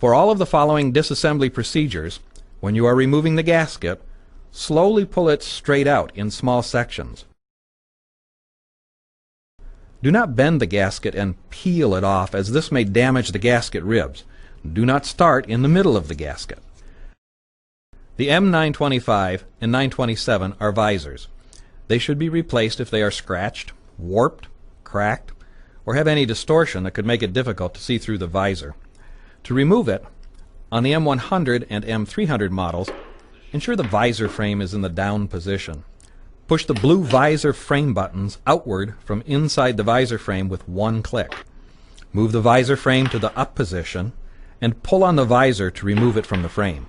For all of the following disassembly procedures, when you are removing the gasket, slowly pull it straight out in small sections. Do not bend the gasket and peel it off, as this may damage the gasket ribs. Do not start in the middle of the gasket. The M925 and 927 are visors. They should be replaced if they are scratched, warped, cracked, or have any distortion that could make it difficult to see through the visor. To remove it, on the M100 and M300 models, ensure the visor frame is in the down position. Push the blue visor frame buttons outward from inside the visor frame with one click. Move the visor frame to the up position and pull on the visor to remove it from the frame.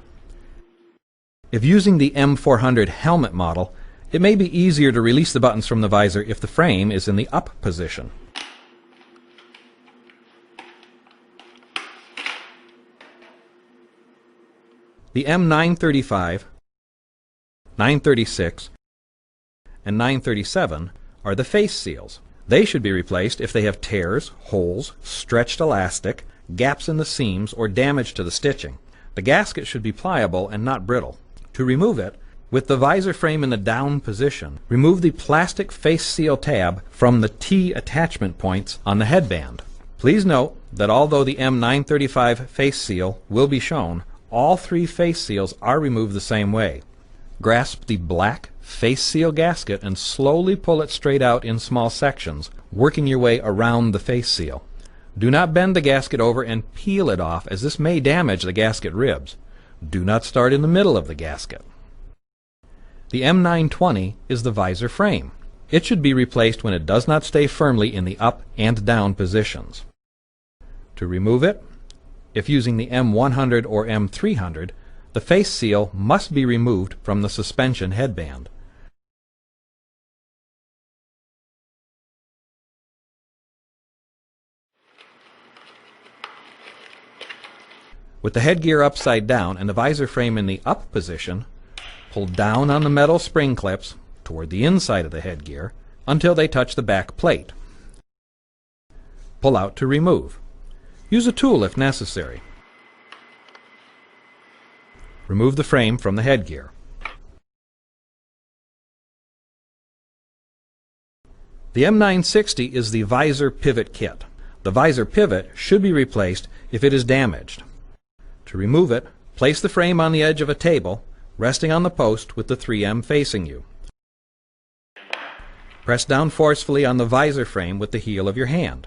If using the M400 helmet model, it may be easier to release the buttons from the visor if the frame is in the up position. The M935, 936, and 937 are the face seals. They should be replaced if they have tears, holes, stretched elastic, gaps in the seams, or damage to the stitching. The gasket should be pliable and not brittle. To remove it, with the visor frame in the down position, remove the plastic face seal tab from the T attachment points on the headband. Please note that although the M935 face seal will be shown, all three face seals are removed the same way. Grasp the black face seal gasket and slowly pull it straight out in small sections, working your way around the face seal. Do not bend the gasket over and peel it off, as this may damage the gasket ribs. Do not start in the middle of the gasket. The M920 is the visor frame. It should be replaced when it does not stay firmly in the up and down positions. To remove it, if using the M100 or M300, the face seal must be removed from the suspension headband. With the headgear upside down and the visor frame in the up position, pull down on the metal spring clips toward the inside of the headgear until they touch the back plate. Pull out to remove. Use a tool if necessary. Remove the frame from the headgear. The M960 is the visor pivot kit. The visor pivot should be replaced if it is damaged. To remove it, place the frame on the edge of a table, resting on the post with the 3M facing you. Press down forcefully on the visor frame with the heel of your hand.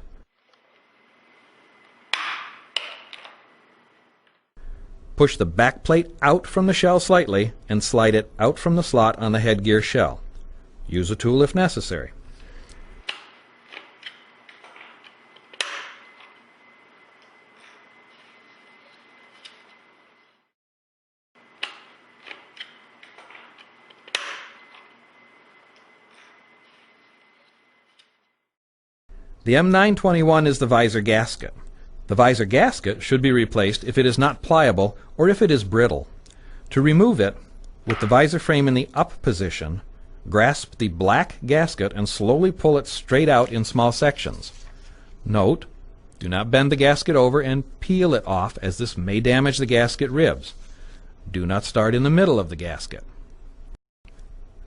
Push the back plate out from the shell slightly and slide it out from the slot on the headgear shell. Use a tool if necessary. The M921 is the visor gasket. The visor gasket should be replaced if it is not pliable or if it is brittle. To remove it, with the visor frame in the up position, grasp the black gasket and slowly pull it straight out in small sections. Note, do not bend the gasket over and peel it off, as this may damage the gasket ribs. Do not start in the middle of the gasket.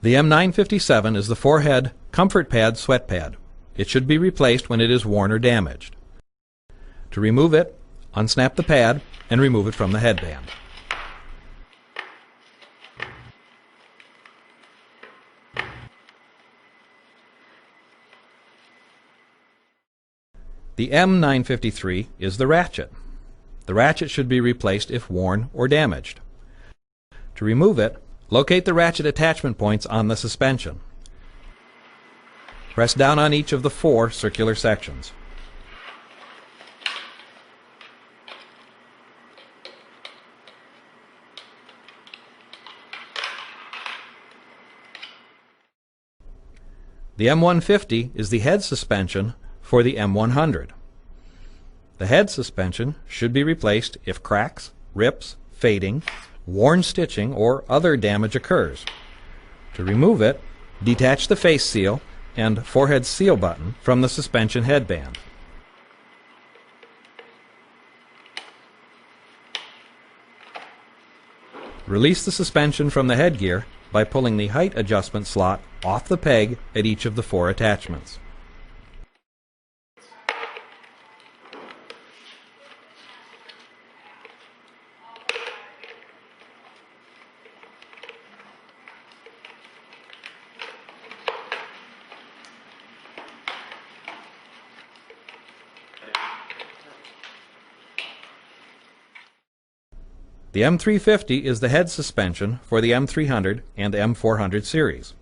The M957 is the forehead comfort pad sweat pad. It should be replaced when it is worn or damaged. To remove it, unsnap the pad and remove it from the headband. The M953 is the ratchet. The ratchet should be replaced if worn or damaged. To remove it, locate the ratchet attachment points on the suspension. Press down on each of the 4 circular sections. The M150 is the head suspension for the M100. The head suspension should be replaced if cracks, rips, fading, worn stitching, or other damage occurs. To remove it, detach the face seal and forehead seal button from the suspension headband. Release the suspension from the headgear by pulling the height adjustment slot off the peg at each of the 4 attachments. The M350 is the head suspension for the M300 and M400 series.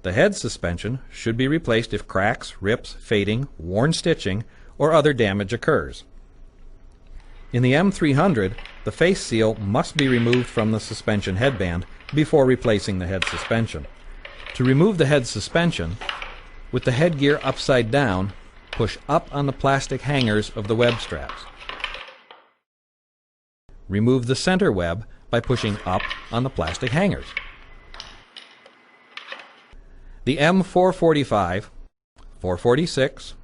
The head suspension should be replaced if cracks, rips, fading, worn stitching, or other damage occurs. In the M300, the face seal must be removed from the suspension headband before replacing the head suspension. To remove the head suspension, with the headgear upside down, push up on the plastic hangers of the web straps. Remove the center web by pushing up on the plastic hangers. The M445, 446,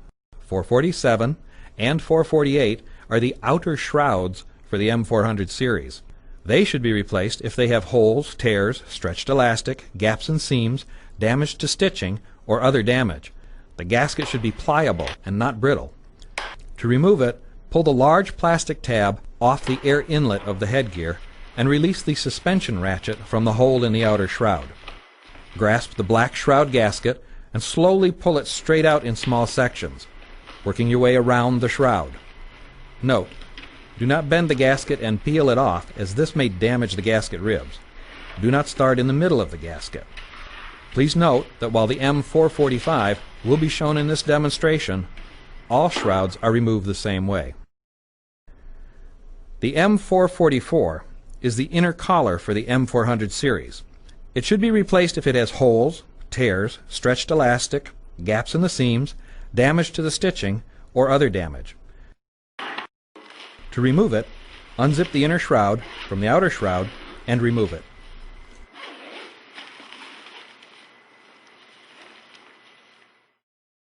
447, and 448 are the outer shrouds for the M400 series. They should be replaced if they have holes, tears, stretched elastic, gaps in seams, damage to stitching, or other damage. The gasket should be pliable and not brittle. To remove it, pull the large plastic tab off the air inlet of the headgear and release the suspension ratchet from the hole in the outer shroud. Grasp the black shroud gasket and slowly pull it straight out in small sections, working your way around the shroud. Note, do not bend the gasket and peel it off, as this may damage the gasket ribs. Do not start in the middle of the gasket. Please note that while the M445 will be shown in this demonstration, all shrouds are removed the same way. The M444 is the inner collar for the M400 series. It should be replaced if it has holes, tears, stretched elastic, gaps in the seams, damage to the stitching, or other damage. To remove it, unzip the inner shroud from the outer shroud and remove it.